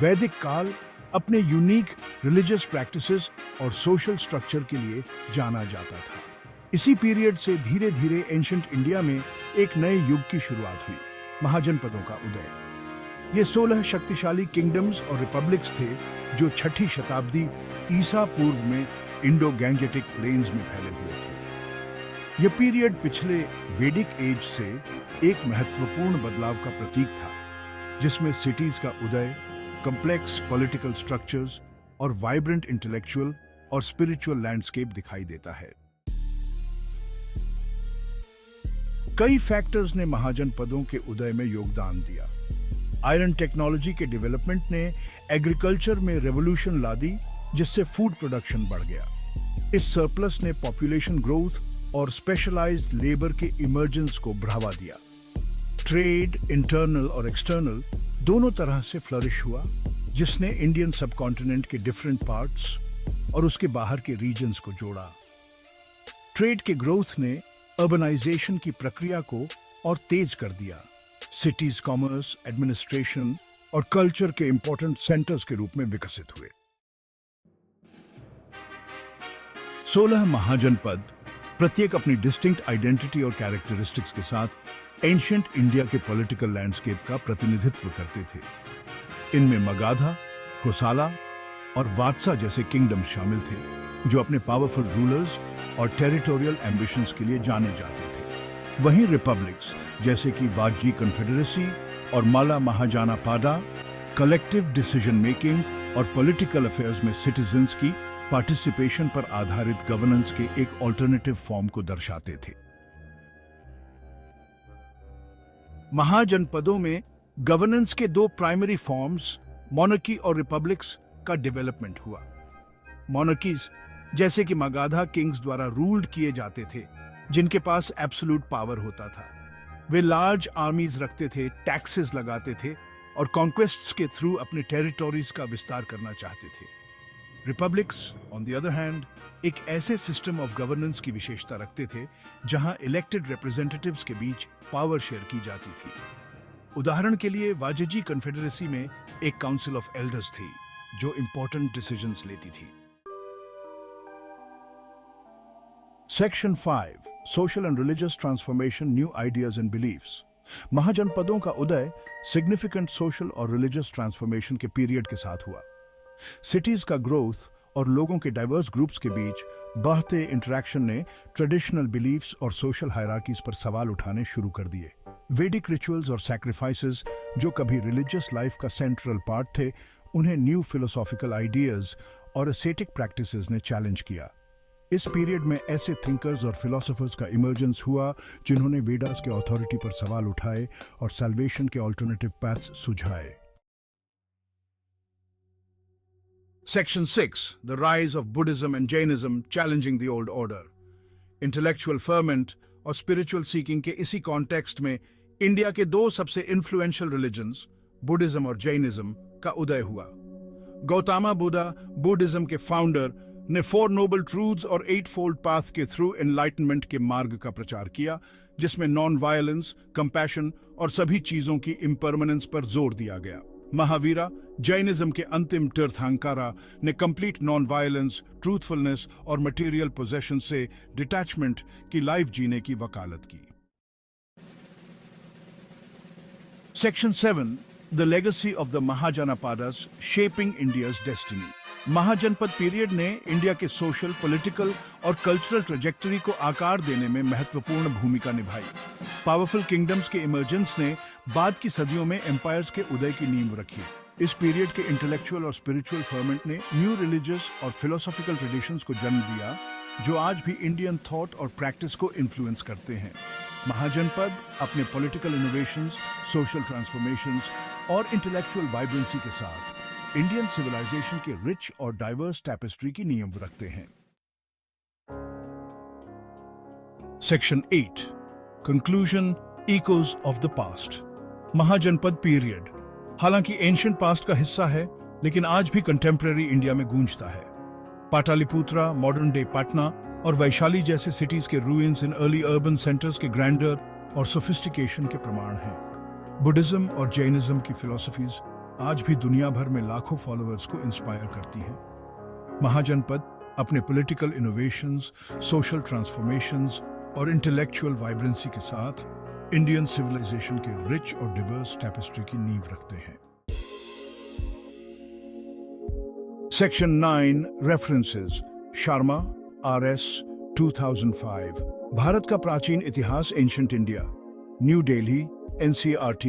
वैदिक काल अपने यूनिक रिलीजियस प्रैक्टिसेस और सोशल स्ट्रक्चर के लिए जाना जाता था। इसी पीरियड से धीरे धीरे एंशिएंट इंडिया में एक नए युग की शुरुआत हुई, महाजनपदों का उदय। ये 16 शक्तिशाली किंगडम्स और रिपब्लिक्स थे जो 6ठी शताब्दी ईसा पूर्व में इंडो गैंजेटिक प्लेन्स में फैले हुए थे। यह पीरियड पिछले वैदिक एज से एक महत्वपूर्ण बदलाव का प्रतीक था, जिसमें सिटीज का उदय, कॉम्प्लेक्स पॉलिटिकल स्ट्रक्चर्स और वाइब्रेंट इंटेलेक्चुअल और स्पिरिचुअल लैंडस्केप दिखाई देता है। कई फैक्टर्स ने महाजनपदों के उदय में योगदान दिया। आयरन टेक्नोलॉजी के डेवलपमेंट ने एग्रीकल्चर में रेवोल्यूशन ला दी, जिससे फूड प्रोडक्शन बढ़ गया। इस सरप्लस ने पॉपुलेशन ग्रोथ और स्पेशलाइज्ड लेबर के इमर्जेंस को बढ़ावा दिया। ट्रेड, इंटरनल और एक्सटर्नल, दोनों तरह से फ्लरिश हुआ, जिसने इंडियन सबकॉन्टिनेंट के डिफरेंट पार्ट्स और उसके बाहर के रीजन्स को जोड़ा। ट्रेड के ग्रोथ ने अर्बनाइजेशन की प्रक्रिया को और तेज कर दिया। सिटीज कॉमर्स, एडमिनिस्ट्रेशन और कल्चर के इंपॉर्टेंट सेंटर्स के रूप में विकसित हुए। 16 महाजनपद प्रत्येक अपनी डिस्टिंक्ट आइडेंटिटी और कैरेक्टरिस्टिक्स के साथ एंशिएंट इंडिया के पॉलिटिकल लैंडस्केप का प्रतिनिधित्व करते थे। इनमें मगाधा, कोसाला और वात्सा जैसे किंगडम्स शामिल थे, जो अपने पावरफुल रूलर्स और टेरिटोरियल एम्बिशंस के लिए जाने जाते थे। वहीं रिपब्लिक्स जैसे कि वाजी कन्फेडरेसी और माला महाजानापाडा कलेक्टिव डिसीजन मेकिंग और पॉलिटिकल अफेयर्स में सिटीजन्स की पार्टिसिपेशन पर आधारित गवर्नेंस के एक ऑल्टरनेटिव फॉर्म को दर्शाते थे। महाजनपदों में गवर्नेंस के दो प्राइमरी फॉर्म्स, मोनार्की और रिपब्लिक्स, का डेवलपमेंट हुआ। मोनार्कीज जैसे कि मगाधा किंग्स द्वारा रूल्ड किए जाते थे, जिनके पास एब्सोल्यूट पावर होता था। वे लार्ज आर्मीज रखते थे, टैक्सेस लगाते थे और कॉन्क्वेस्ट्स के थ्रू अपने टेरिटोरीज का विस्तार करना चाहते थे। Republics, on the other hand, एक ऐसे सिस्टम ऑफ गवर्नेंस की विशेषता रखते थे जहां इलेक्टेड रिप्रेजेंटेटिव्स के बीच पावर शेयर की जाती थी। उदाहरण के लिए वाजेजी कन्फेडरेसी में एक काउंसिल ऑफ एल्डर्स थी जो इंपॉर्टेंट डिसीजंस लेती थी। Section 5, social and religious transformation, new ideas and beliefs. महाजनपदों का उदय सिग्निफिकेंट सोशल और रिलीजियस ट्रांसफॉर्मेशन के पीरियड के साथ हुआ। सिटीज का ग्रोथ और लोगों के डाइवर्स ग्रुप्स के बीच बढ़ते इंटरेक्शन ने ट्रेडिशनल बिलीफ्स और सोशल हायरार्कीज पर सवाल उठाने शुरू कर दिए। वैदिक रिचुअल्स और सैक्रिफाइसेस, जो कभी रिलीजियस लाइफ का सेंट्रल पार्ट थे, उन्हें न्यू फिलोसॉफिकल आइडियाज और एस्थेटिक प्रैक्टिसेस ने चैलेंज किया। इस पीरियड में ऐसे थिंकर्स और फिलोसोफर्स का इमर्जेंस हुआ जिन्होंने वेदास के अथॉरिटी पर सवाल उठाए और सैल्वेशन के अल्टरनेटिव पाथ्स सुझाए। Section 6, the rise of Buddhism and Jainism challenging the old order. Intellectual ferment और spiritual seeking के इसी कॉन्टेक्स्ट में इंडिया के दो सबसे इन्फ्लुएंशियल रिलीजन्स, बुद्धिज्म और जैनिज्म, का उदय हुआ। गौतमा बुद्धा, बुद्धिज्म के फाउंडर, ने 4 नोबल ट्रूथ्स और 8 फोल्ड पाथ के थ्रू एनलाइटनमेंट के मार्ग का प्रचार किया, जिसमें नॉन वायलेंस, कंपैशन और सभी चीजों की इम्परमानेंस पर जोर दिया गया। महावीरा, जैनिज्म के अंतिम तीर्थंकरा, ने कंप्लीट नॉन वायलेंस, ट्रूथफुलनेस और मटेरियल पोजेशन से डिटैचमेंट की लाइफ जीने की वकालत की। Section 7, the legacy of the Mahajanapadas shaping India's destiny. Mahajanapada period ने इंडिया के सोशल, पॉलिटिकल और कल्चरल ट्रेजेक्टरी को आकार देने में महत्वपूर्ण भूमिका निभाई। पावरफुल किंगडम्स के इमर्जेंस ने बाद की सदियों में एम्पायर्स के उदय की नींव रखी। इस पीरियड के इंटेलेक्चुअल और स्पिरिचुअल फर्मेंट ने न्यू रिलीजियस और फिलोसॉफिकल ट्रेडिशंस को जन्म दिया, जो आज भी इंडियन थॉट और प्रैक्टिस को इन्फ्लुएंस करते हैं। महाजनपद अपने पॉलिटिकल इनोवेशंस, सोशल ट्रांसफॉर्मेशंस और इंटेलेक्चुअल वाइब्रेंसी के साथ इंडियन सिविलाइजेशन के रिच और डाइवर्स टैपेस्ट्री की नींव रखते हैं। Section 8, conclusion, echoes of the past. Mahajanapada period हालांकि एंशिएंट पास्ट का हिस्सा है, लेकिन आज भी कंटेम्पररी इंडिया में गूंजता है। पाटलिपुत्रा, मॉडर्न डे पटना और वैशाली जैसे सिटीज के ruins in early urban centres के ग्रैंडर और सोफिस्टिकेशन के प्रमाण हैं। बुद्धिज्म और जैनिज्म की फिलॉसफीज आज भी दुनिया भर में लाखों फॉलोअर्स को इंस्पायर करती है। महाजनपद अपने पॉलिटिकल इनोवेशंस, सोशल ट्रांसफॉर्मेशंस और इंटेलेक्चुअल वाइब्रेंसी के साथ इंडियन सिविलाइजेशन के रिच और डिवर्स टैपेस्ट्री की नींव रखते हैं। Section 9 references Sharma RS 2005 Bharat का प्राचीन इतिहास ancient India new Delhi NCERT